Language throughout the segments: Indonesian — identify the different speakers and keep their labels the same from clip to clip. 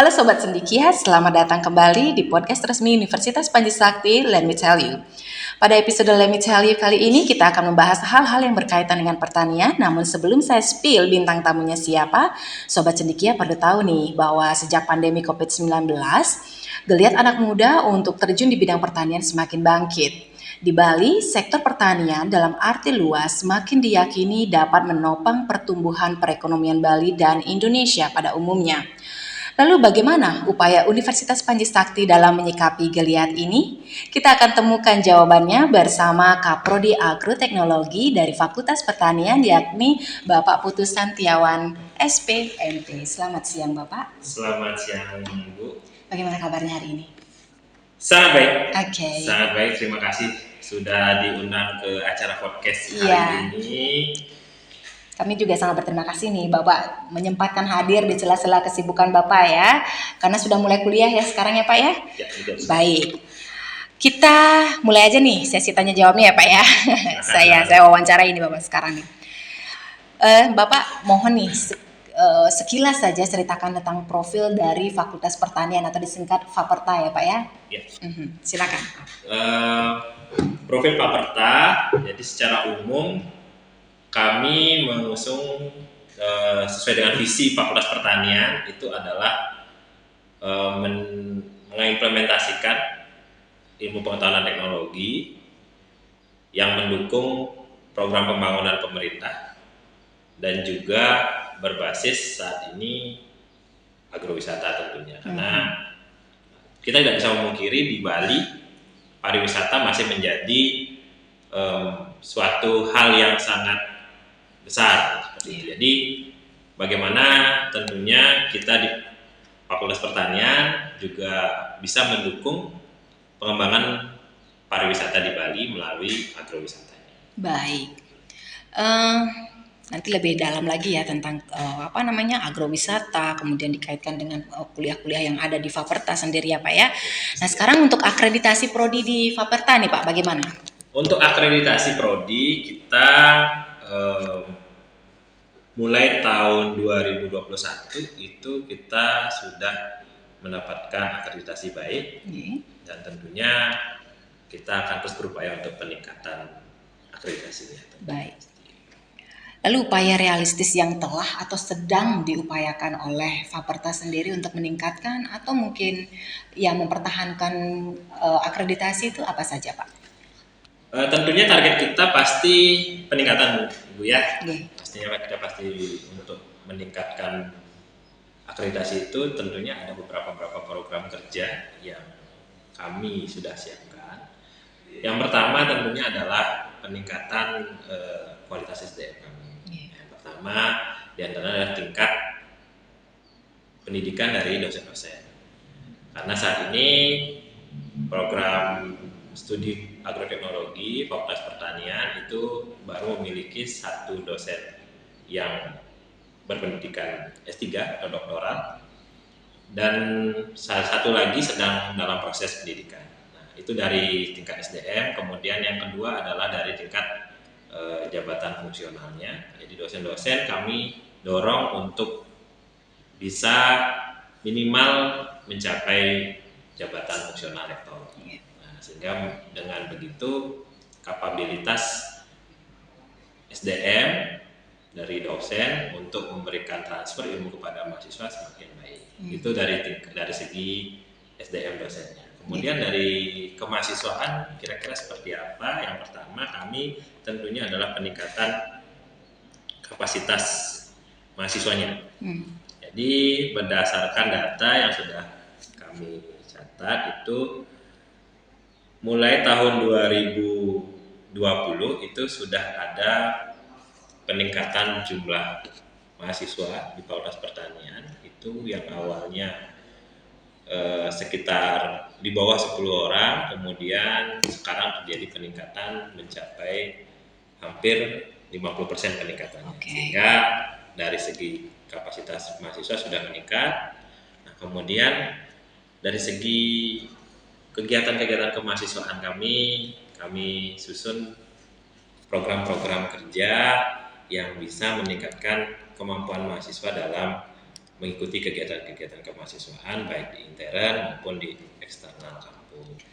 Speaker 1: Halo Sobat Cendekia, selamat datang kembali di podcast resmi Universitas Panji Sakti, Let Me Tell You. Pada episode Let Me Tell You kali ini kita akan membahas hal-hal yang berkaitan dengan pertanian. Namun sebelum saya spill bintang tamunya siapa, Sobat Cendekia perlu tahu nih bahwa sejak pandemi COVID-19, geliat anak muda untuk terjun di bidang pertanian semakin bangkit. Di Bali, sektor pertanian dalam arti luas semakin diyakini dapat menopang pertumbuhan perekonomian Bali dan Indonesia pada umumnya. Lalu bagaimana upaya Universitas Panji Sakti dalam menyikapi geliat ini? Kita akan temukan jawabannya bersama Kaprodi Agroteknologi dari Fakultas Pertanian, yakni Bapak Putu Santiawan, SPMP. Selamat siang Bapak.
Speaker 2: Selamat siang Bu.
Speaker 1: Bagaimana kabarnya hari ini?
Speaker 2: Sangat baik.
Speaker 1: Oke.
Speaker 2: Sangat baik, terima kasih sudah diundang ke acara podcast hari ini.
Speaker 1: Kami juga sangat berterima kasih nih Bapak menyempatkan hadir di sela-sela kesibukan Bapak ya. Karena sudah mulai kuliah ya sekarang ya Pak ya?
Speaker 2: Ya, betul.
Speaker 1: Baik. Kita mulai aja nih sesi tanya jawabnya ya Pak ya. Saya wawancara ini Bapak sekarang nih. Bapak mohon nih sekilas saja ceritakan tentang profil dari Fakultas Pertanian atau disingkat Faperta ya Pak ya?
Speaker 2: Ya.
Speaker 1: Silakan.
Speaker 2: Profil Faperta, jadi secara umum kami mengusung sesuai dengan visi Fakultas Pertanian itu adalah mengimplementasikan ilmu pengetahuan dan teknologi yang mendukung program pembangunan pemerintah dan juga berbasis saat ini agrowisata tentunya. Karena kita tidak bisa memungkiri di Bali pariwisata masih menjadi suatu hal yang sangat besar seperti itu. Jadi bagaimana tentunya kita di Fakultas Pertanian juga bisa mendukung pengembangan pariwisata di Bali melalui agrowisatanya.
Speaker 1: Baik. Nanti lebih dalam lagi ya tentang agrowisata, kemudian dikaitkan dengan kuliah-kuliah yang ada di Faperta sendiri ya Pak ya. Nah sekarang untuk akreditasi prodi di Faperta nih Pak, bagaimana?
Speaker 2: Untuk akreditasi prodi kita mulai tahun 2021 itu kita sudah mendapatkan akreditasi baik dan tentunya kita akan terus berupaya untuk peningkatan akreditasinya.
Speaker 1: Baik. Lalu upaya realistis yang telah atau sedang diupayakan oleh Faperta sendiri untuk meningkatkan atau mungkin yang mempertahankan akreditasi itu apa saja Pak?
Speaker 2: Tentunya target kita pasti peningkatan Bu ya. Pastinya kita pasti untuk meningkatkan akreditasi itu tentunya ada beberapa program kerja yang kami sudah siapkan. Yang pertama tentunya adalah peningkatan kualitas SDM kami. Yang pertama diantaranya adalah tingkat pendidikan dari dosen-dosen. Karena saat ini program studi agroteknologi Fakultas Pertanian itu baru memiliki satu dosen yang berpendidikan S3 atau doktoral dan salah satu lagi sedang dalam proses pendidikan. Nah, itu dari tingkat SDM. Kemudian yang kedua adalah dari tingkat jabatan fungsionalnya. Jadi dosen-dosen kami dorong untuk bisa minimal mencapai jabatan fungsional rektor. Sehingga dengan begitu kapabilitas SDM dari dosen untuk memberikan transfer ilmu kepada mahasiswa semakin baik. Itu dari segi SDM dosennya. Kemudian dari kemahasiswaan kira-kira seperti apa? Yang pertama kami tentunya adalah peningkatan kapasitas mahasiswanya. Jadi berdasarkan data yang sudah kami catat itu mulai tahun 2020 itu sudah ada peningkatan jumlah mahasiswa di Fakultas Pertanian itu yang awalnya sekitar di bawah 10 orang, kemudian sekarang terjadi peningkatan mencapai hampir 50% peningkatan. Sehingga dari segi kapasitas mahasiswa sudah meningkat. Nah, kemudian dari segi kegiatan-kegiatan kemahasiswaan kami susun program-program kerja yang bisa meningkatkan kemampuan mahasiswa dalam mengikuti kegiatan-kegiatan kemahasiswaan baik di intern maupun di eksternal kampus.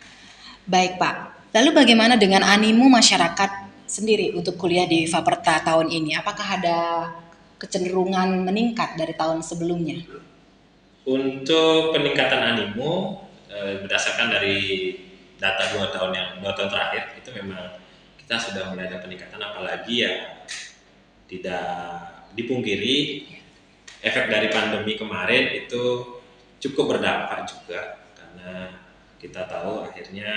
Speaker 1: Baik Pak, lalu bagaimana dengan animo masyarakat sendiri untuk kuliah di Faperta tahun ini? Apakah ada kecenderungan meningkat dari tahun sebelumnya?
Speaker 2: Untuk peningkatan animo berdasarkan dari data 2 tahun terakhir itu memang kita sudah mulai ada peningkatan, apalagi ya tidak dipungkiri efek dari pandemi kemarin itu cukup berdampak juga, karena kita tahu akhirnya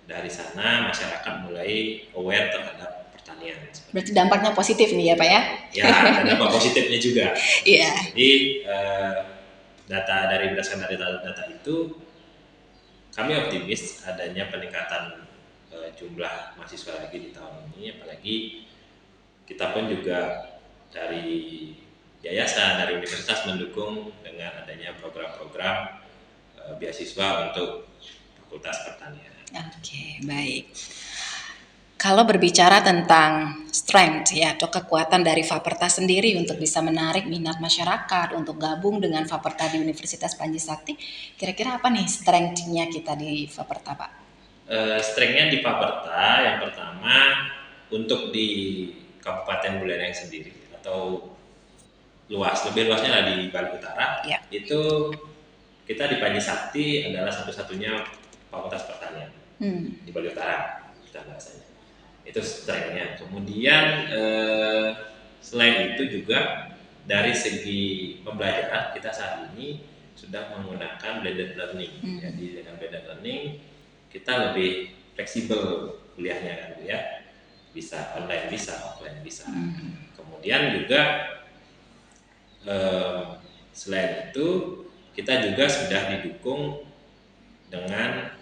Speaker 2: dari sana masyarakat mulai aware terhadap pertanian.
Speaker 1: Berarti dampaknya positif nih ya Pak ya?
Speaker 2: Ya, ada dampak positifnya juga.
Speaker 1: Iya.
Speaker 2: Jadi berdasarkan dari data itu kami optimis adanya peningkatan jumlah mahasiswa lagi di tahun ini, apalagi kita pun juga dari yayasan, dari universitas mendukung dengan adanya program-program beasiswa untuk Fakultas Pertanian.
Speaker 1: Oke, baik. Kalau berbicara tentang strength ya atau kekuatan dari Faperta sendiri untuk bisa menarik minat masyarakat untuk gabung dengan Faperta di Universitas Panji Sakti, kira-kira apa nih strength-nya kita di Faperta Pak?
Speaker 2: Strength-nya di Faperta yang pertama untuk di Kabupaten Buleleng sendiri atau lebih luasnya lah di Bali Utara,
Speaker 1: Ya.
Speaker 2: itu kita di Panji Sakti adalah satu-satunya Fakultas Pertanian di Bali Utara, kita bahasanya. Itu strength-nya. Kemudian selain itu juga dari segi pembelajaran kita saat ini sudah menggunakan blended learning. Jadi dengan blended learning kita lebih fleksibel kuliahnya kan Bu ya. Bisa online, bisa offline, bisa. Kemudian juga selain itu kita juga sudah didukung dengan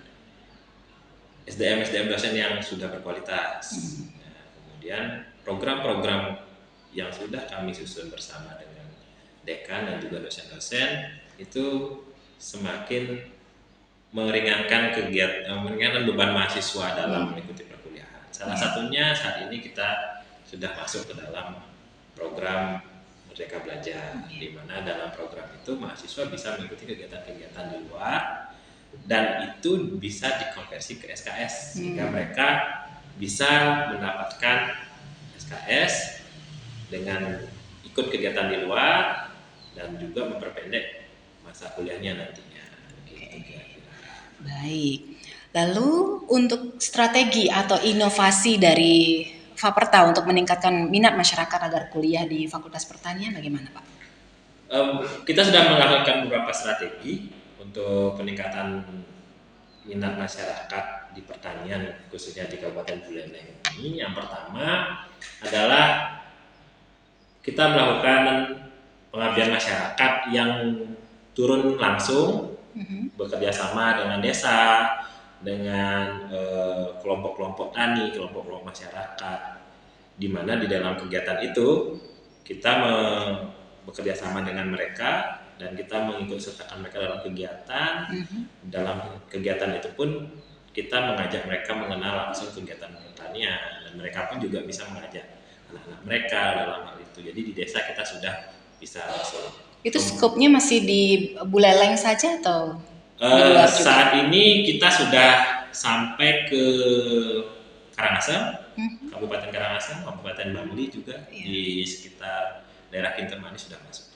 Speaker 2: SDM dosen yang sudah berkualitas. Nah, kemudian program-program yang sudah kami susun bersama dengan dekan dan juga dosen-dosen itu semakin meringankan beban mahasiswa dalam mengikuti perkuliahan. Salah satunya saat ini kita sudah masuk ke dalam program Merdeka Belajar, di mana dalam program itu mahasiswa bisa mengikuti kegiatan-kegiatan di luar dan itu bisa dikonversi ke SKS sehingga mereka bisa mendapatkan SKS dengan ikut kegiatan di luar dan juga memperpendek masa kuliahnya nantinya.
Speaker 1: Baik. Lalu untuk strategi atau inovasi dari Faperta untuk meningkatkan minat masyarakat agar kuliah di Fakultas Pertanian bagaimana Pak?
Speaker 2: Kita sudah melakukan beberapa strategi untuk peningkatan minat masyarakat di pertanian khususnya di Kabupaten Buleleng ini. Yang pertama adalah kita melakukan pengabdian masyarakat yang turun langsung bekerja sama dengan desa, dengan kelompok-kelompok tani, kelompok-kelompok masyarakat, di mana di dalam kegiatan itu kita bekerja sama dengan mereka dan kita mengikut sertakan mereka dalam kegiatan. Dalam kegiatan itu pun kita mengajak mereka mengenal langsung kegiatan pertanian dan mereka pun juga bisa mengajak anak-anak mereka dalam hal itu. Jadi di desa kita sudah bisa langsung.
Speaker 1: Itu skopnya masih di Buleleng saja atau di luar juga?
Speaker 2: Saat ini kita sudah sampai ke Karangasem, Kabupaten Karangasem, Kabupaten Bangli juga di sekitar daerah Kintamani sudah masuk.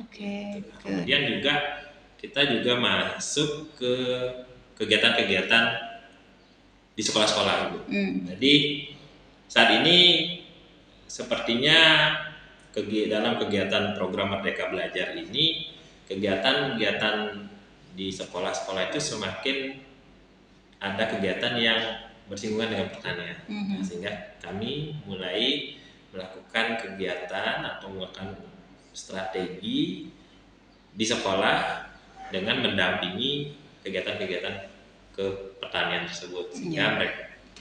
Speaker 1: Oke.
Speaker 2: Kemudian juga kita juga masuk ke kegiatan-kegiatan di sekolah-sekolah Ibu. Jadi saat ini sepertinya dalam kegiatan program Merdeka Belajar ini kegiatan-kegiatan di sekolah-sekolah itu semakin ada kegiatan yang bersinggungan dengan pertanian. Sehingga kami mulai melakukan kegiatan atau melakukan strategi di sekolah dengan mendampingi kegiatan-kegiatan ke pertanian tersebut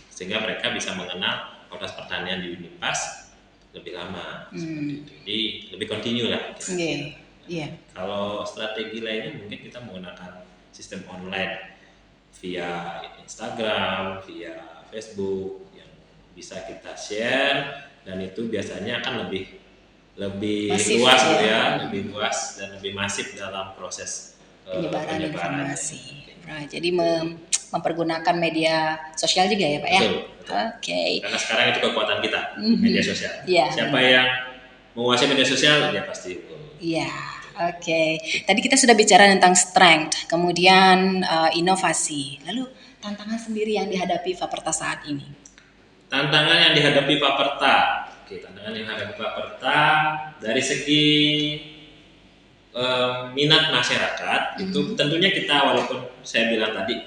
Speaker 2: sehingga mereka bisa mengenal Fakultas Pertanian di Unimpas lebih lama. Jadi lebih kontinu lah. Kalau strategi lainnya mungkin kita menggunakan sistem online via Instagram, via Facebook yang bisa kita share dan itu biasanya akan lebih lebih
Speaker 1: Masif,
Speaker 2: luas
Speaker 1: ya.
Speaker 2: gitu ya, lebih luas dan lebih masif dalam proses
Speaker 1: Penyebaran
Speaker 2: penyebarannya.
Speaker 1: informasi. Right. Jadi mempergunakan media sosial juga ya Pak ya.
Speaker 2: Betul, betul.
Speaker 1: Oke.
Speaker 2: Karena sekarang itu kekuatan kita di media sosial.
Speaker 1: Iya,
Speaker 2: Siapa
Speaker 1: benar.
Speaker 2: yang menguasai media sosial, dia pasti
Speaker 1: Iya, oke. Tadi kita sudah bicara tentang strength, kemudian inovasi. Lalu tantangan sendiri yang dihadapi Faperta saat ini.
Speaker 2: tantangan yang dihadapi Faperta. Oke, tantangan yang dihadapi Faperta dari segi minat masyarakat itu tentunya kita, walaupun saya bilang tadi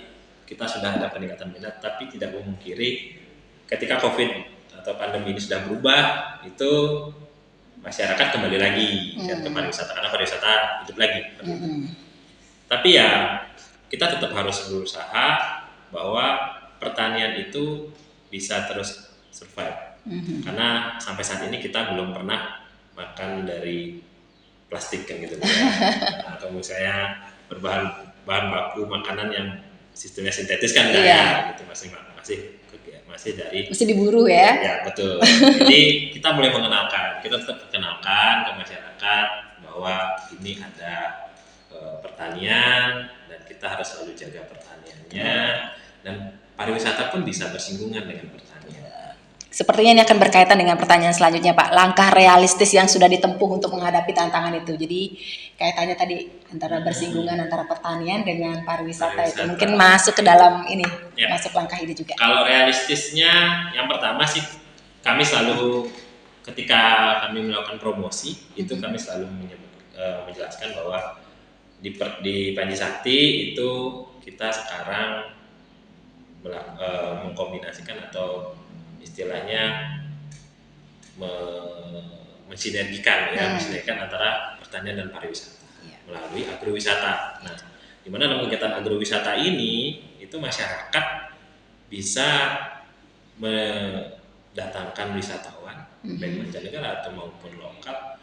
Speaker 2: kita sudah ada peningkatan minat, tapi tidak memungkiri ketika COVID atau pandemi ini sudah berubah, itu masyarakat kembali lagi ke pariwisata, karena pariwisata hidup lagi. Tapi ya kita tetap harus berusaha bahwa pertanian itu bisa terus survive. Karena sampai saat ini kita belum pernah makan dari plastik kan gitu ya. Atau misalnya bahan baku makanan yang sistemnya sintetis kan enggak ya, gitu masih dari
Speaker 1: diburu ya.
Speaker 2: Ya betul. Jadi kita mulai mengenalkan, kita tetap perkenalkan ke masyarakat bahwa ini ada pertanian dan kita harus selalu jaga pertaniannya, dan pariwisata pun bisa bersinggungan dengan pertanian.
Speaker 1: Sepertinya ini akan berkaitan dengan pertanyaan selanjutnya Pak. Langkah realistis yang sudah ditempuh untuk menghadapi tantangan itu. Jadi kaitannya tadi antara bersinggungan antara pertanian dengan pariwisata. Itu mungkin masuk ke dalam ini, ya. Masuk langkah ini juga.
Speaker 2: Kalau realistisnya, yang pertama sih kami selalu ketika kami melakukan promosi itu kami selalu menjelaskan bahwa di Panji Sakti itu kita sekarang mengkombinasikan atau istilahnya mensinergikan antara pertanian dan pariwisata melalui agrowisata. Nah, di mana dalam kegiatan agrowisata ini itu masyarakat bisa mendatangkan wisatawan baik mancanegara atau maupun lokal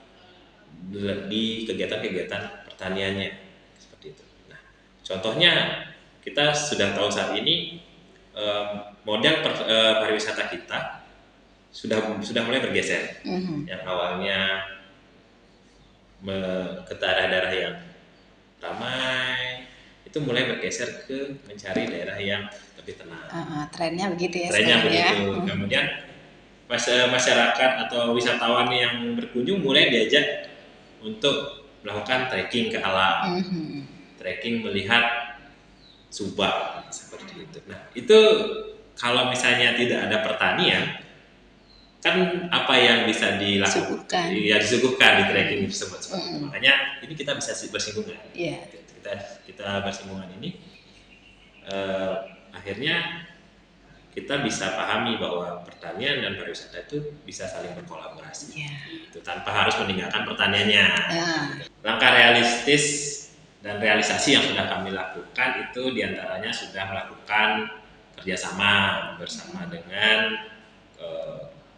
Speaker 2: di kegiatan-kegiatan pertaniannya seperti itu. Nah, contohnya kita sudah tahu saat ini model pariwisata kita sudah mulai bergeser. Yang awalnya ke daerah-daerah yang ramai itu mulai bergeser ke mencari daerah yang lebih tenang.
Speaker 1: Trennya begitu ya.
Speaker 2: Trennya begitu. Kemudian masyarakat atau wisatawan yang berkunjung mulai diajak untuk melakukan trekking ke alam, trekking melihat subak seperti itu. Nah, itu kalau misalnya tidak ada pertanian, kan apa yang bisa dilakukan? Ya disuguhkan di trekking tersebut. Makanya ini kita bisa bersinggungan. Kita bersinggungan ini akhirnya kita bisa pahami bahwa pertanian dan pariwisata itu bisa saling berkolaborasi. Itu tanpa harus meninggalkan pertaniannya. Langkah realistis dan realisasi yang sudah kami lakukan itu diantaranya sudah melakukan kerjasama bersama dengan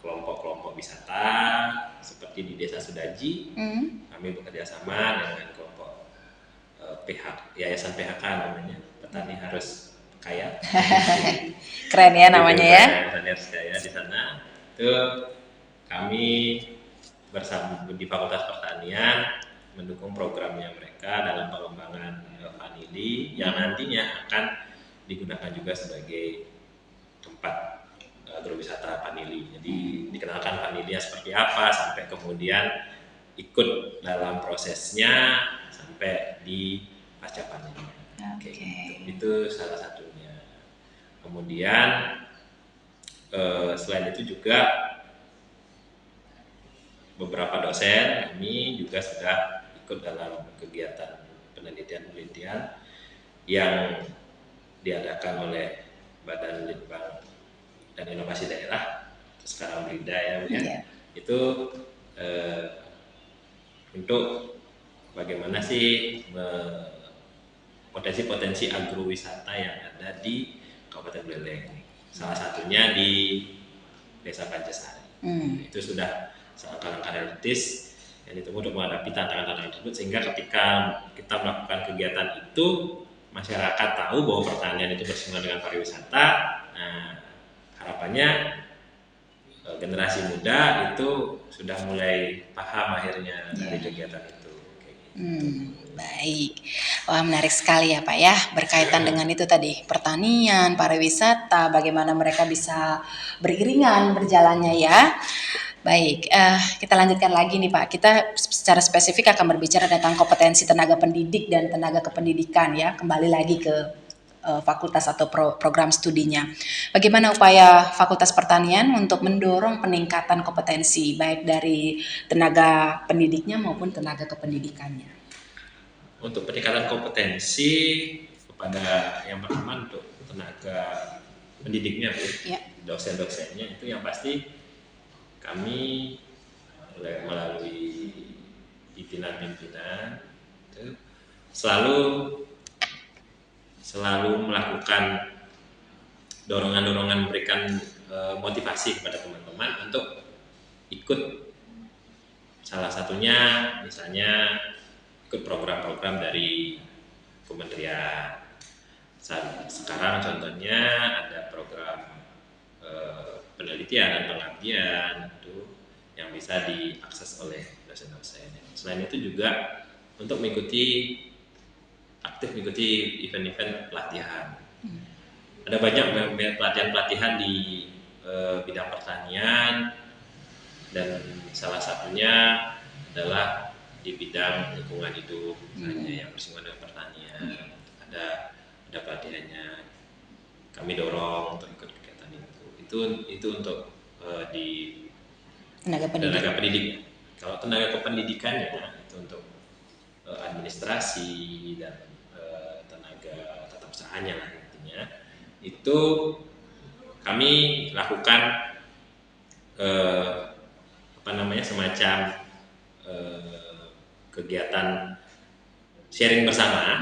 Speaker 2: kelompok-kelompok wisata seperti di Desa Sudaji. Kami bekerjasama dengan kelompok Yayasan PHK namanya, Petani Harus Kaya.
Speaker 1: Keren ya namanya ya.
Speaker 2: Petani Harus Kaya di sana. Itu kami bersama di Fakultas Pertanian mendukung programnya mereka dalam pengembangan vanili yang nantinya akan digunakan juga sebagai tempat agrowisata vanili. Jadi dikenalkan vanilinya seperti apa sampai kemudian ikut dalam prosesnya sampai di pasca panen. Itu salah satunya. Kemudian selain itu juga beberapa dosen kami juga sudah ikut dalam kegiatan penelitian yang diadakan oleh Badan Litbang dan Inovasi Daerah, sekarang BLIDA ya. Itu untuk bagaimana sih potensi-potensi agrowisata yang ada di Kabupaten Buleleng. Salah satunya di Desa Pancasari. Itu sudah langkah realistis yang ditempuh untuk menghadapi tantangan-tantangan tersebut, sehingga ketika kita melakukan kegiatan itu masyarakat tahu bahwa pertanian itu bersinggungan dengan pariwisata. Nah, harapannya generasi muda itu sudah mulai paham akhirnya dari kegiatan itu. Kayak gitu.
Speaker 1: Baik. Wah, menarik sekali ya Pak ya, berkaitan dengan itu tadi, pertanian, pariwisata, bagaimana mereka bisa beriringan berjalannya ya. Baik, kita lanjutkan lagi nih Pak. Kita secara spesifik akan berbicara tentang kompetensi tenaga pendidik dan tenaga kependidikan ya. Kembali lagi ke fakultas atau program studinya. Bagaimana upaya Fakultas Pertanian untuk mendorong peningkatan kompetensi baik dari tenaga pendidiknya maupun tenaga kependidikannya?
Speaker 2: Untuk peningkatan kompetensi kepada yang pertama untuk tenaga pendidiknya, Bu,
Speaker 1: Ya.
Speaker 2: dosen-dosennya itu yang pasti kami melalui pimpinan-pimpinan itu selalu melakukan dorongan-dorongan, memberikan motivasi kepada teman-teman untuk ikut, salah satunya misalnya ikut program-program dari kementerian. Sekarang contohnya ada program penelitian dan pengabdian itu yang bisa diakses oleh dosen-dosen. Selain itu juga untuk aktif mengikuti event-event pelatihan. Ada banyak pelatihan-pelatihan di bidang pertanian, dan salah satunya adalah di bidang lingkungan hidup, misalnya yang bersinggungan dengan pertanian. Ada pelatihannya, kami dorong untuk ikut kegiatan itu untuk di tenaga pendidik. Kalau tenaga kependidikannya itu untuk administrasi dan tenaga tata usahanya lah intinya. Itu kami lakukan semacam kegiatan sharing bersama,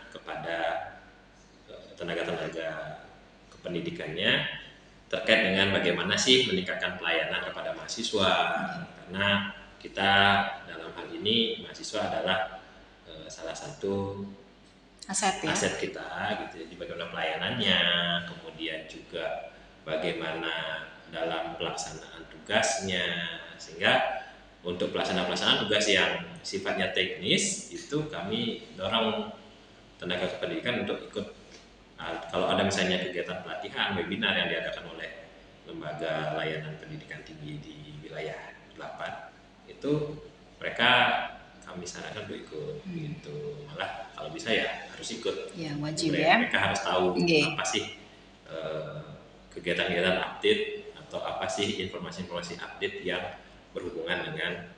Speaker 2: kepada tenaga-tenaga kependidikannya terkait dengan bagaimana sih meningkatkan pelayanan kepada mahasiswa, karena kita dalam hal ini mahasiswa adalah salah satu aset kita gitu. Jadi bagaimana pelayanannya, kemudian juga bagaimana dalam pelaksanaan tugasnya, sehingga untuk pelaksanaan tugas yang sifatnya teknis itu kami dorong tenaga kependidikan untuk ikut. Kalau ada misalnya kegiatan pelatihan, webinar yang diadakan oleh lembaga layanan pendidikan tinggi di wilayah 8, itu mereka kami sarankan untuk ikut gitu. Malah kalau bisa ya harus ikut.
Speaker 1: Ya, wajib ya.
Speaker 2: Mereka harus tahu apa sih kegiatan-kegiatan update atau apa sih informasi-informasi update yang berhubungan dengan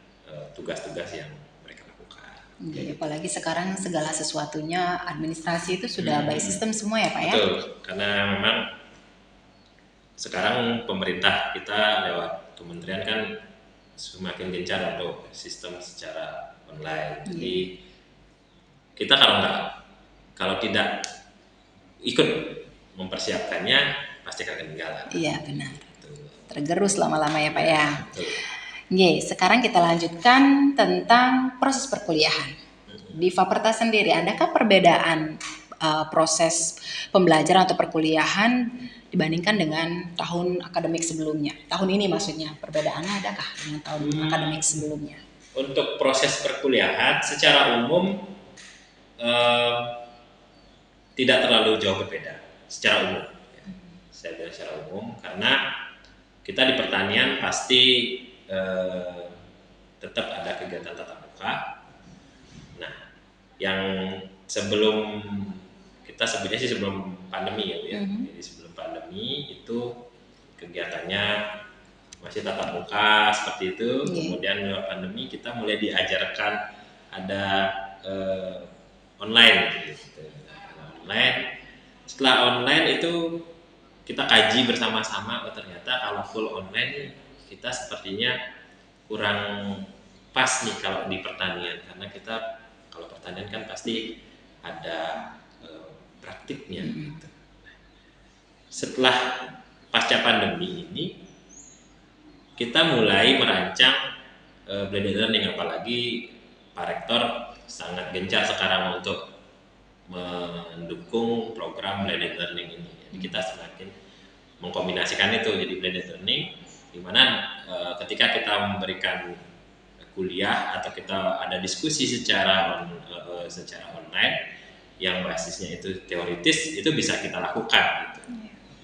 Speaker 2: tugas-tugas yang mereka lakukan.
Speaker 1: Jadi apalagi sekarang segala sesuatunya administrasi itu sudah by system semua ya Pak ya?
Speaker 2: Betul, karena memang sekarang pemerintah kita lewat kementerian kan semakin gencar untuk sistem secara online. Jadi kita kalau tidak ikut mempersiapkannya pasti akan ketinggalan.
Speaker 1: Iya benar. Tergerus lama-lama ya Pak ya. Sekarang kita lanjutkan tentang proses perkuliahan. Di Faperta sendiri, adakah perbedaan proses pembelajaran atau perkuliahan dibandingkan dengan tahun akademik sebelumnya? Tahun ini maksudnya, perbedaannya adakah dengan tahun akademik sebelumnya?
Speaker 2: Untuk proses perkuliahan secara umum tidak terlalu jauh berbeda secara umum. Saya bilang secara umum karena kita di pertanian pasti tetap ada kegiatan tatap muka. Nah, yang sebelum kita sebutnya sih sebelum pandemi ya. Jadi sebelum pandemi itu kegiatannya masih tatap muka seperti itu. Kemudian lewat pandemi kita mulai diajarkan ada online gitu. Online. Setelah online itu kita kaji bersama-sama, ternyata kalau full online kita sepertinya kurang pas nih kalau di pertanian, karena kita kalau pertanian kan pasti ada praktiknya gitu. Setelah pasca pandemi ini kita mulai merancang blended learning, apalagi Pak Rektor sangat gencar sekarang untuk mendukung program blended learning ini. Jadi kita semakin mengkombinasikan itu jadi blended learning, di mana ketika kita memberikan kuliah atau kita ada diskusi secara online yang basisnya itu teoritis, itu bisa kita lakukan gitu.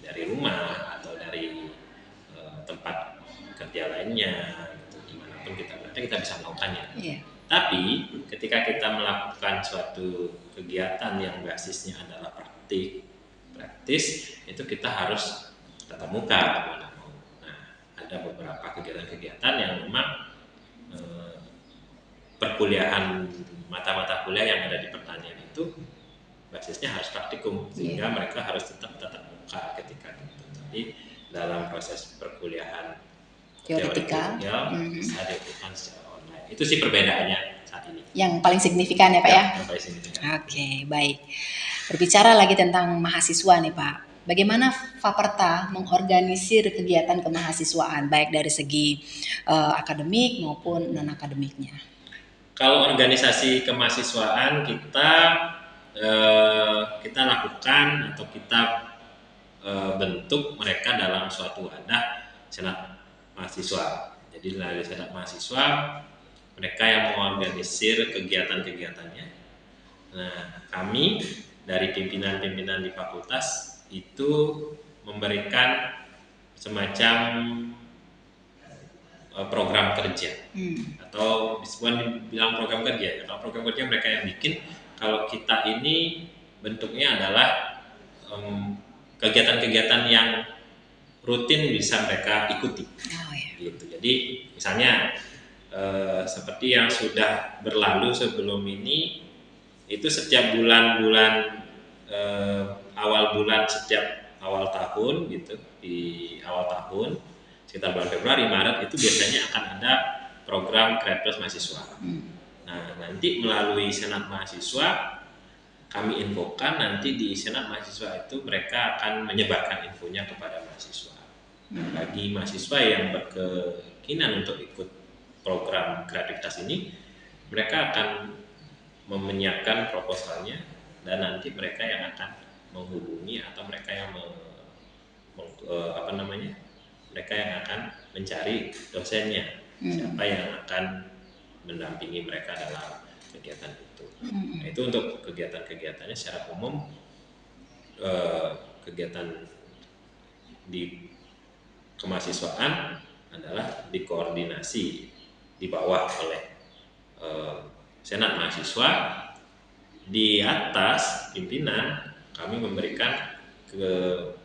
Speaker 2: Dari rumah atau dari tempat kerja lainnya gitu, dimanapun kita berada kita bisa melakukannya. Tapi ketika kita melakukan suatu kegiatan yang basisnya adalah praktis, itu kita harus tatap muka kemana mau. Nah, ada beberapa kegiatan-kegiatan yang memang perkuliahan, mata-mata kuliah yang ada di pertanian itu basisnya harus praktikum, sehingga mereka harus tetap tatap muka ketika itu. Jadi dalam proses perkuliahan teoritikal bisa dilakukan secara online. Itu sih perbedaannya saat ini.
Speaker 1: Yang paling signifikan ya Pak ya?
Speaker 2: Yang paling signifikan.
Speaker 1: Oke, baik. Berbicara lagi tentang mahasiswa nih Pak. Bagaimana Faperta mengorganisir kegiatan kemahasiswaan baik dari segi akademik maupun non-akademiknya?
Speaker 2: Kalau organisasi kemahasiswaan kita lakukan atau kita bentuk mereka dalam suatu wadah senat mahasiswa. Jadi dari senat mahasiswa mereka yang mengorganisir kegiatan-kegiatannya. Nah, kami dari pimpinan-pimpinan di fakultas itu memberikan semacam program kerja atau bukan bilang program kerja. Kalau program kerja mereka yang bikin, kalau kita ini bentuknya adalah kegiatan-kegiatan yang rutin bisa mereka ikuti. Gitu. Jadi misalnya seperti yang sudah berlalu sebelum ini, itu setiap bulan-bulan awal bulan setiap awal tahun gitu, di awal tahun sekitar bulan Februari, Maret itu biasanya akan ada program Kreatif Mahasiswa. Nah, nanti melalui Senat Mahasiswa kami infokan, nanti di Senat Mahasiswa itu mereka akan menyebarkan infonya kepada mahasiswa. Bagi mahasiswa yang berkeyakinan untuk ikut program kreativitas ini, mereka akan menyiapkan proposalnya dan nanti mereka yang akan menghubungi atau mereka yang mereka yang akan mencari dosennya, siapa yang akan mendampingi mereka dalam kegiatan itu. Nah, itu untuk kegiatan-kegiatannya secara umum, kegiatan di kemahasiswaan adalah dikoordinasi di bawah oleh Senat Mahasiswa. Di atas pimpinan kami memberikan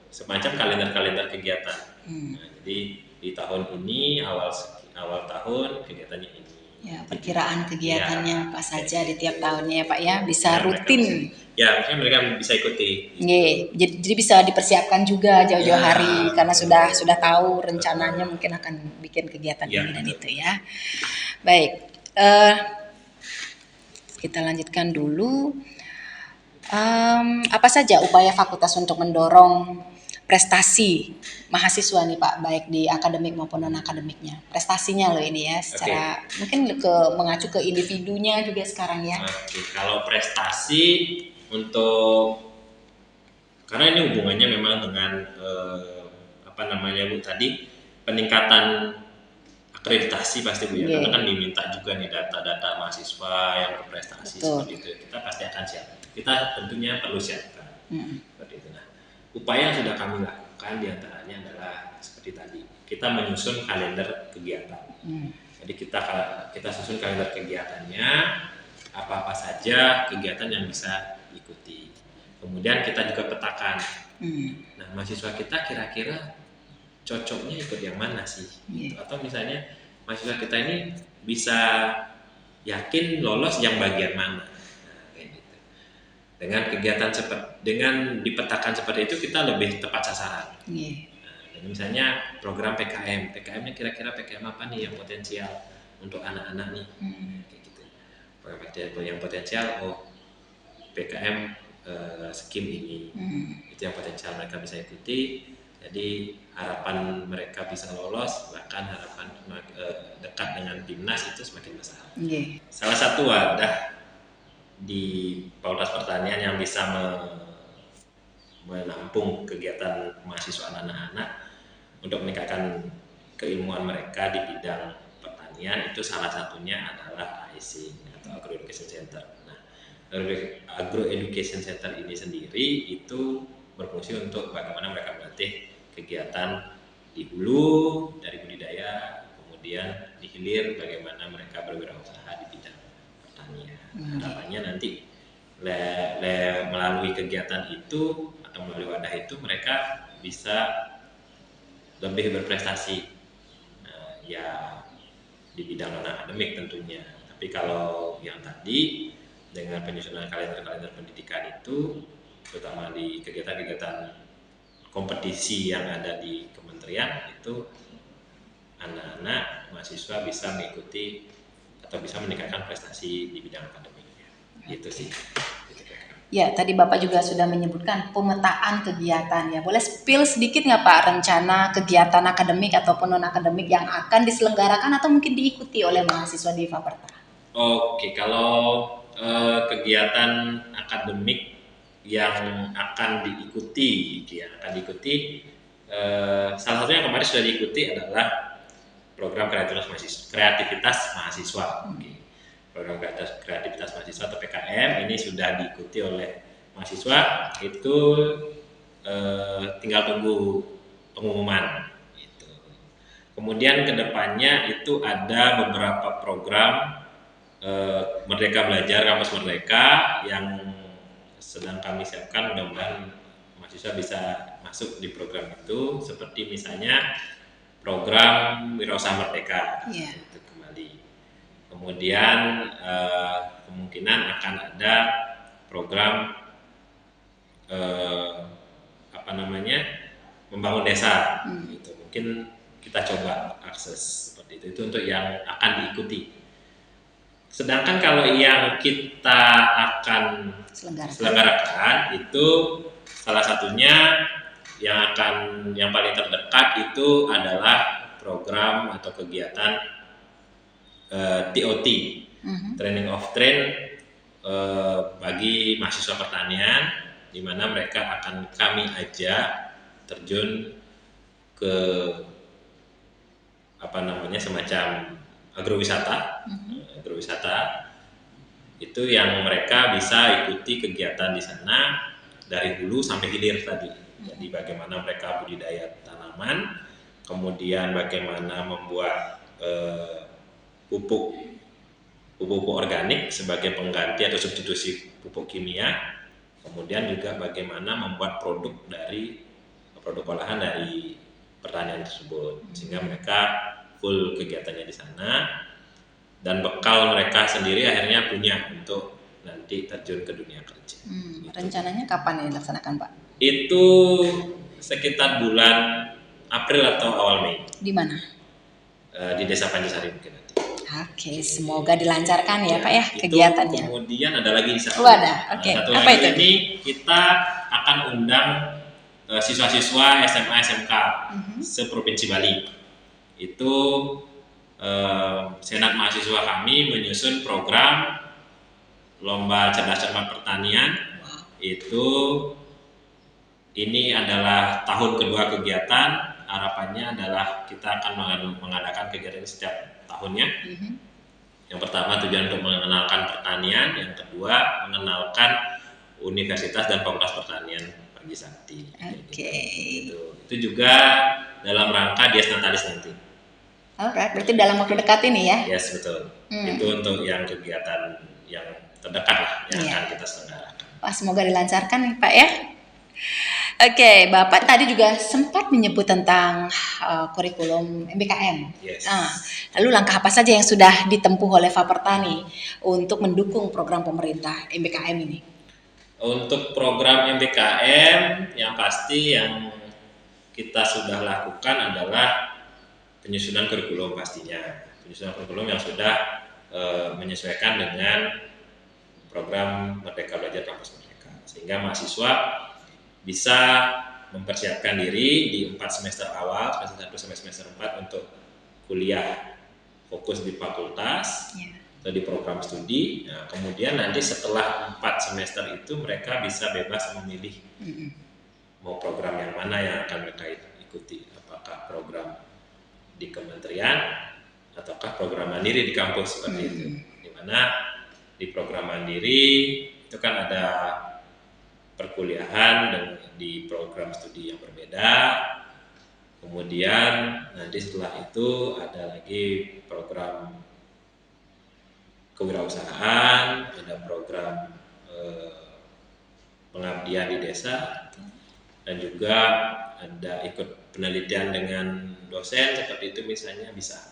Speaker 2: semacam kalender-kalender kegiatan. Nah, jadi di tahun ini awal tahun kegiatannya ini.
Speaker 1: Ya, perkiraan kegiatannya apa saja di tiap tahunnya ya Pak ya, bisa rutin.
Speaker 2: Maksudnya mereka bisa ikuti.
Speaker 1: Jadi bisa dipersiapkan juga jauh-jauh hari karena sudah tahu rencananya mungkin akan bikin kegiatan ini dan itu ya. Baik, kita lanjutkan dulu. Apa saja upaya fakultas untuk mendorong prestasi mahasiswa nih Pak, baik di akademik maupun non akademiknya, prestasinya loh ini ya, secara mungkin mengacu ke individunya juga sekarang ya.
Speaker 2: Kalau prestasi karena ini hubungannya memang dengan Bu tadi, peningkatan akreditasi pasti Bu ya, karena kan diminta juga nih data-data mahasiswa yang berprestasi. Betul. Seperti itu, kita pasti akan siap. Kita tentunya perlu siapkan. Seperti itu. Nah, upaya yang sudah kami lakukan diantaranya adalah seperti tadi, kita menyusun kalender kegiatan. Jadi kita susun kalender kegiatannya, apa-apa saja kegiatan yang bisa diikuti. Kemudian kita juga petakan. Nah, mahasiswa kita kira-kira cocoknya ikut yang mana sih? Gitu. Atau misalnya mahasiswa kita ini bisa yakin lolos yang bagian mana? Dengan kegiatan dengan dipetakan seperti itu kita lebih tepat sasaran. Nah, misalnya program PKM-nya kira-kira PKM apa nih yang potensial untuk anak-anak nih? Kayak gitu. Program yang potensial, PKM skim ini, itu yang potensial mereka bisa ikuti. Jadi harapan mereka bisa lolos, bahkan harapan dekat dengan timnas itu semakin besar. Salah satu wadah di Fakultas Pertanian yang bisa menampung kegiatan mahasiswa anak-anak untuk meningkatkan keilmuan mereka di bidang pertanian. Itu salah satunya adalah AEC atau Agro Education Center. Nah, Agro Education Center ini sendiri itu berfungsi untuk bagaimana mereka melatih kegiatan di hulu dari budidaya, kemudian di hilir bagaimana mereka berwirausaha di bidang pertanian. Harapannya nanti melalui kegiatan itu atau melalui wadah itu mereka bisa lebih berprestasi, ya di bidang non akademik tentunya. Tapi kalau yang tadi dengan penyusunan kalender-kalender pendidikan itu, terutama di kegiatan-kegiatan kompetisi yang ada di kementerian, itu anak-anak mahasiswa bisa mengikuti atau bisa meningkatkan prestasi di bidang akademiknya. Itu sih.
Speaker 1: Ya, tadi Bapak juga sudah menyebutkan pemetaan kegiatan ya. Boleh spill sedikit nggak Pak rencana kegiatan akademik ataupun non-akademik yang akan diselenggarakan atau mungkin diikuti oleh mahasiswa di Faperta?
Speaker 2: Oke, kalau kegiatan akademik yang akan diikuti, salah satu yang kemarin sudah diikuti adalah program kreativitas mahasiswa. Program kreativitas mahasiswa atau PKM ini sudah diikuti oleh mahasiswa, itu tinggal tunggu pengumuman gitu. Kemudian kedepannya itu ada beberapa program Merdeka Belajar Kampus Merdeka yang sedang kami siapkan, mudah-mudahan mahasiswa bisa masuk di program itu, seperti misalnya program Wirausaha Merdeka. Itu kembali. Kemudian kemungkinan akan ada program membangun desa. Gitu. Mungkin kita coba akses seperti itu untuk yang akan diikuti. Sedangkan kalau yang kita akan selenggarakan itu salah satunya yang paling terdekat itu adalah program atau kegiatan TOT, Training of Train, bagi mahasiswa pertanian, di mana mereka akan kami ajak terjun ke semacam agrowisata. Agrowisata itu yang mereka bisa ikuti kegiatan di sana dari hulu sampai hilir tadi. Jadi bagaimana mereka budidaya tanaman, kemudian bagaimana membuat pupuk organik sebagai pengganti atau substitusi pupuk kimia, kemudian juga bagaimana membuat produk olahan dari pertanian tersebut, sehingga mereka full kegiatannya di sana, dan bekal mereka sendiri akhirnya punya untuk nanti terjun ke dunia kerja.
Speaker 1: Gitu. Rencananya kapan ini dilaksanakan Pak?
Speaker 2: Itu sekitar bulan April atau awal Mei.
Speaker 1: Di mana?
Speaker 2: Di Desa Panjisari mungkin nanti.
Speaker 1: Oke, semoga dilancarkan ya Pak ya kegiatannya.
Speaker 2: Kemudian ada lagi satu.
Speaker 1: Oke. Apa itu?
Speaker 2: Ini kita akan undang siswa-siswa SMA SMK seprovinsi Bali. Itu Senat mahasiswa kami menyusun program lomba cerdas cermat pertanian. Ini adalah tahun kedua kegiatan. Harapannya adalah kita akan mengadakan kegiatan setiap tahunnya. Yang pertama tujuan untuk mengenalkan pertanian, yang kedua mengenalkan universitas dan fakultas pertanian Panji Sakti. Gitu. Itu juga dalam rangka Dies Natalis nanti.
Speaker 1: Alright, berarti dalam waktu dekat ini ya?
Speaker 2: Yes, betul. Itu untuk yang kegiatan yang terdekat lah yang akan kita selenggarakan.
Speaker 1: Wah, semoga dilancarkan nih Pak ya. Oke, Bapak tadi juga sempat menyebut tentang kurikulum MBKM.
Speaker 2: Yes.
Speaker 1: Lalu langkah apa saja yang sudah ditempuh oleh Faperta nih untuk mendukung program pemerintah MBKM ini?
Speaker 2: Untuk program MBKM yang pasti yang kita sudah lakukan adalah penyusunan kurikulum pastinya. Penyusunan kurikulum yang sudah menyesuaikan dengan program Merdeka Belajar Kampus Merdeka. Sehingga mahasiswa bisa mempersiapkan diri di 4 semester awal, semester 1 sampai semester 4 untuk kuliah fokus di fakultas atau di program studi. Nah, kemudian nanti setelah 4 semester itu mereka bisa bebas memilih mau program yang mana yang akan mereka ikuti, apakah program di kementerian ataukah program mandiri di kampus seperti itu. Dimana di program mandiri itu kan ada perkuliahan dan di program studi yang berbeda. Kemudian nanti setelah itu ada lagi program kewirausahaan, ada program pengabdian di desa, dan juga ada ikut penelitian dengan dosen seperti itu misalnya bisa.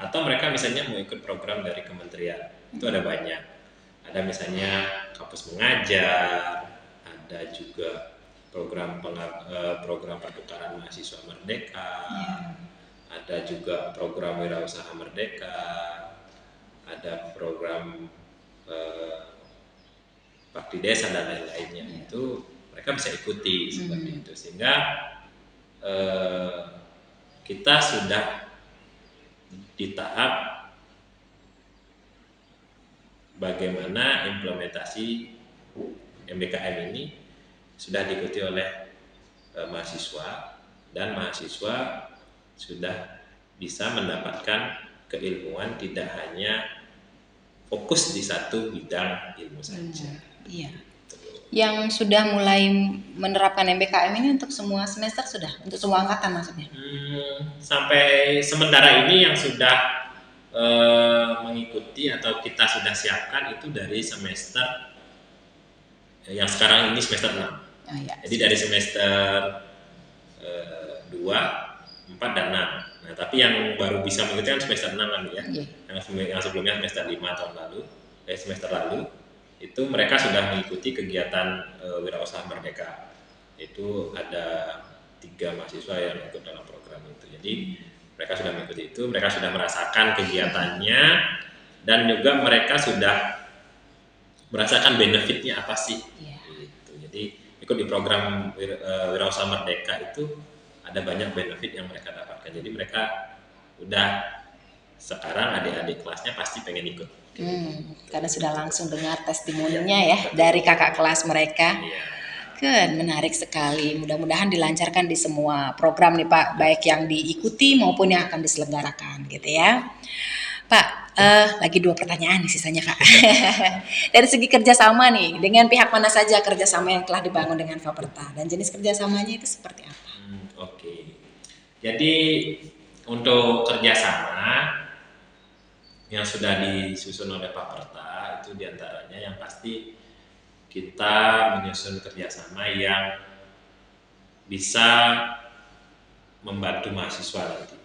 Speaker 2: Atau mereka misalnya mau ikut program dari kementerian, itu ada banyak. Ada misalnya kampus mengajar, ada juga program program pertukaran mahasiswa merdeka, ada juga program wirausaha merdeka, ada program bakti desa dan lain-lainnya. Itu mereka bisa ikuti seperti itu, sehingga kita sudah di tahap bagaimana implementasi MBKM ini sudah diikuti oleh mahasiswa, dan mahasiswa sudah bisa mendapatkan keilmuan tidak hanya fokus di satu bidang ilmu saja.
Speaker 1: Iya. Yang sudah mulai menerapkan MBKM ini untuk semua semester sudah, untuk semua angkatan maksudnya?
Speaker 2: Sampai sementara ini yang sudah mengikuti atau kita sudah siapkan itu dari semester yang sekarang ini semester 6.
Speaker 1: Ya.
Speaker 2: Jadi dari semester 2, 4, dan 6. Nah, tapi yang baru bisa mengikuti kan semester 6 kan ya. Yang sebelumnya semester 5 tahun lalu, semester lalu, itu mereka sudah mengikuti kegiatan Wirausaha Merdeka. Itu ada 3 mahasiswa yang ikut dalam program itu. Jadi mereka sudah mengikuti itu, mereka sudah merasakan kegiatannya, dan juga mereka sudah merasakan benefitnya apa sih. Gitu. Jadi ikut di program Wirausaha Merdeka itu ada banyak benefit yang mereka dapatkan. Jadi mereka udah sekarang adik-adik kelasnya pasti pengen ikut.
Speaker 1: Karena sudah langsung dengar testimoninya ya dari kakak kelas mereka. Kan menarik sekali. Mudah-mudahan dilancarkan di semua program nih Pak, baik yang diikuti maupun yang akan diselenggarakan gitu ya. Pak, lagi 2 pertanyaan nih sisanya Kak. Dari segi kerjasama nih, dengan pihak mana saja kerjasama yang telah dibangun dengan Faperta, dan jenis kerjasamanya itu seperti apa?
Speaker 2: Oke. Jadi untuk kerjasama yang sudah disusun oleh Faperta itu diantaranya yang pasti kita menyusun kerjasama yang bisa membantu mahasiswa nanti.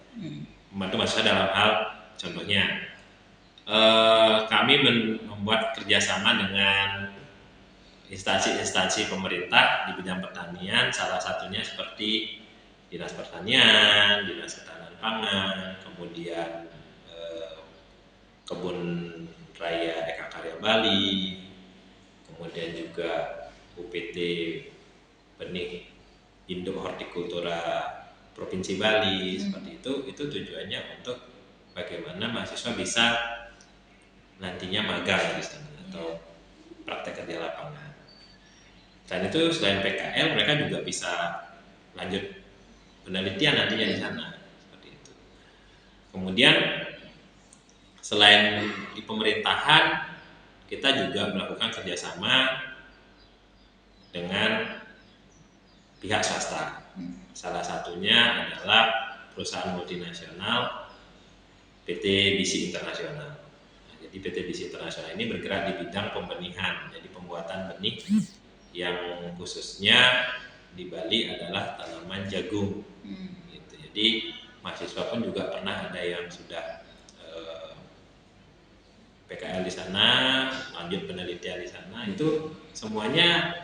Speaker 2: Membantu mahasiswa dalam hal contohnya kami membuat kerjasama dengan instansi-instansi pemerintah di bidang pertanian, salah satunya seperti Dinas Pertanian, Dinas Ketahanan Pangan, kemudian Kebun Raya Eka Karya Bali, kemudian juga UPT Benih Induk Hortikultura Provinsi Bali. Seperti itu tujuannya untuk bagaimana mahasiswa bisa nantinya magang di sana atau praktek kerja lapangan. Selain itu, selain PKL, mereka juga bisa lanjut penelitian nantinya di sana. Seperti itu. Kemudian selain di pemerintahan, kita juga melakukan kerjasama dengan pihak swasta. Salah satunya adalah perusahaan multinasional PT BC Internasional. Nah, jadi PT BC Internasional ini bergerak di bidang pembenihan, jadi pembuatan benih yang khususnya di Bali adalah tanaman jagung. Gitu. Jadi mahasiswa pun juga pernah ada yang sudah PKL di sana, lanjut penelitian di sana, itu semuanya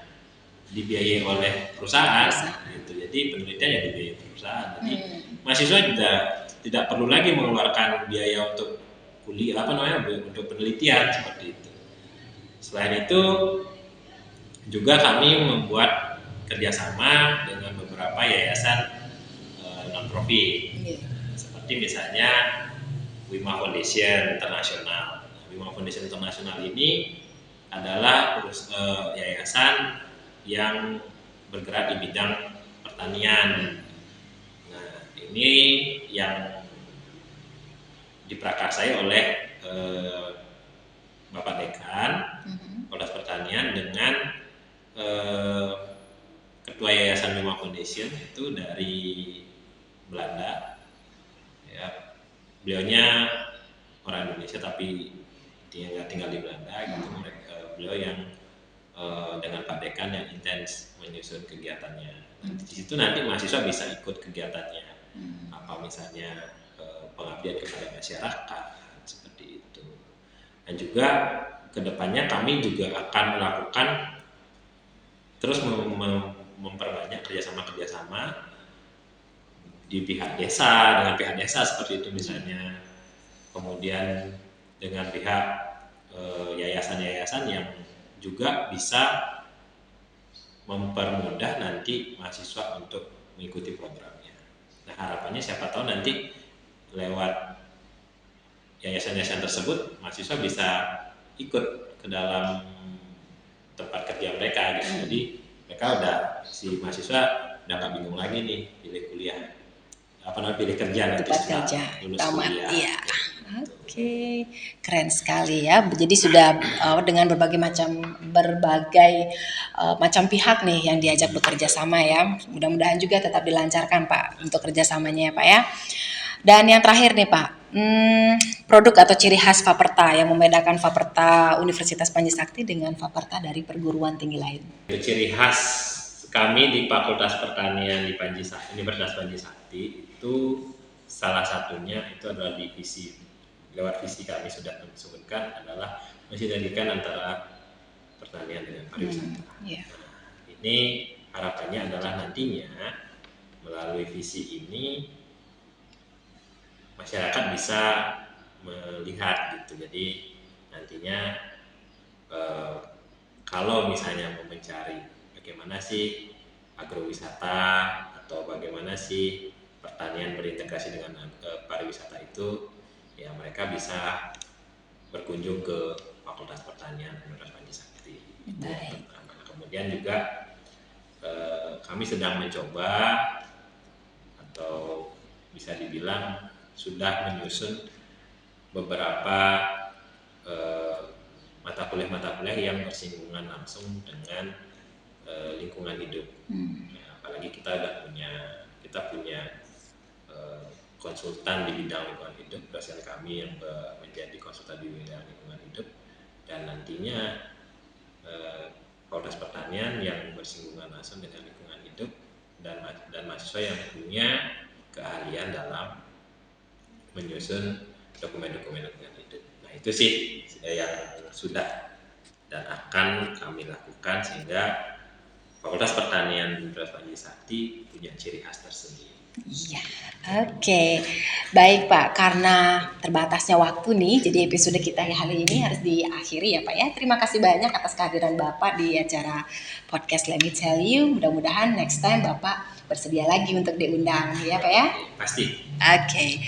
Speaker 2: dibiayai oleh perusahaan. Gitu. Jadi penelitian ya dibiayai perusahaan. Jadi mahasiswa juga tidak perlu lagi mengeluarkan biaya untuk kuliah untuk penelitian seperti itu. Selain itu juga kami membuat kerjasama dengan beberapa yayasan non-profit, seperti misalnya Wima Foundation Internasional. Wima Foundation Internasional ini adalah yayasan yang bergerak di bidang Pertanian. Nah, ini yang diprakarsai oleh Bapak Dekan Fakultas Pertanian dengan Ketua Yayasan Bima Foundation itu dari Belanda. Ya, beliaunya orang Indonesia tapi dia nggak tinggal di Belanda gitu. Beliau yang dengan Pak Dekan yang intens menyusun kegiatannya. Di situ nanti mahasiswa bisa ikut kegiatannya, apa misalnya pengabdian kepada masyarakat seperti itu. Dan juga kedepannya kami juga akan melakukan terus memperbanyak kerjasama di pihak desa, dengan pihak desa seperti itu misalnya, kemudian dengan pihak yayasan-yayasan yang juga bisa mempermudah nanti mahasiswa untuk mengikuti programnya. Nah, harapannya siapa tahu nanti lewat yayasan-yayasan tersebut mahasiswa bisa ikut ke dalam tempat kerja mereka gitu. Jadi mereka si mahasiswa udah nggak bingung lagi nih pilih kuliah pilih kerja nanti
Speaker 1: tempat kerja
Speaker 2: lulus
Speaker 1: tamat.
Speaker 2: kuliah.
Speaker 1: Iya. Oke, keren sekali ya. Jadi sudah dengan berbagai macam pihak nih yang diajak bekerja sama ya. Mudah-mudahan juga tetap dilancarkan Pak untuk kerjasamanya ya Pak ya. Dan yang terakhir nih Pak, produk atau ciri khas Faperta yang membedakan Faperta Universitas Panji Sakti dengan Faperta dari perguruan tinggi lain.
Speaker 2: Itu ciri khas kami di Fakultas Pertanian di Universitas Panji Sakti itu salah satunya itu adalah divisi. Lewat visi kami sudah disebutkan adalah mensinergikan antara pertanian dengan pariwisata. Nah, ini harapannya adalah nantinya melalui visi ini masyarakat bisa melihat gitu. Jadi nantinya kalau misalnya mau mencari bagaimana sih agrowisata atau bagaimana sih pertanian berintegrasi dengan pariwisata itu, ya mereka bisa berkunjung ke Fakultas Pertanian Universitas Panji Sakti.
Speaker 1: Baik.
Speaker 2: Kemudian juga kami sedang mencoba atau bisa dibilang sudah menyusun beberapa mata kuliah yang bersinggungan langsung dengan lingkungan hidup. Ya, apalagi kita punya konsultan di bidang lingkungan hidup, dosen kami yang menjadi konsultan di bidang lingkungan hidup, dan nantinya Fakultas Pertanian yang bersinggungan langsung dengan lingkungan hidup dan mahasiswa yang punya keahlian dalam menyusun dokumen-dokumen lingkungan hidup. Nah, itu sih yang sudah dan akan kami lakukan sehingga Fakultas Pertanian Universitas Panji Sakti punya ciri khas tersendiri.
Speaker 1: Iya, oke. Baik Pak, karena terbatasnya waktu nih, jadi episode kita hari ini harus diakhiri ya Pak ya. Terima kasih banyak atas kehadiran Bapak di acara podcast Let Me Tell You. Mudah-mudahan next time Bapak bersedia lagi untuk diundang ya Pak ya.
Speaker 2: Pasti.
Speaker 1: Oke.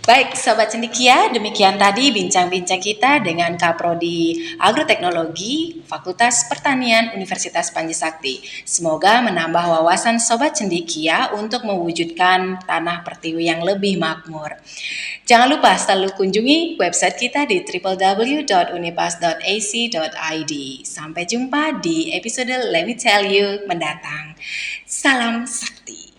Speaker 1: Baik Sobat Cendikia, demikian tadi bincang-bincang kita dengan Kaprodi Agroteknologi Fakultas Pertanian Universitas Panji Sakti. Semoga menambah wawasan Sobat Cendikia untuk mewujudkan tanah pertiwi yang lebih makmur. Jangan lupa selalu kunjungi website kita di www.unipas.ac.id. Sampai jumpa di episode Let Me Tell You mendatang. Salam Sakti.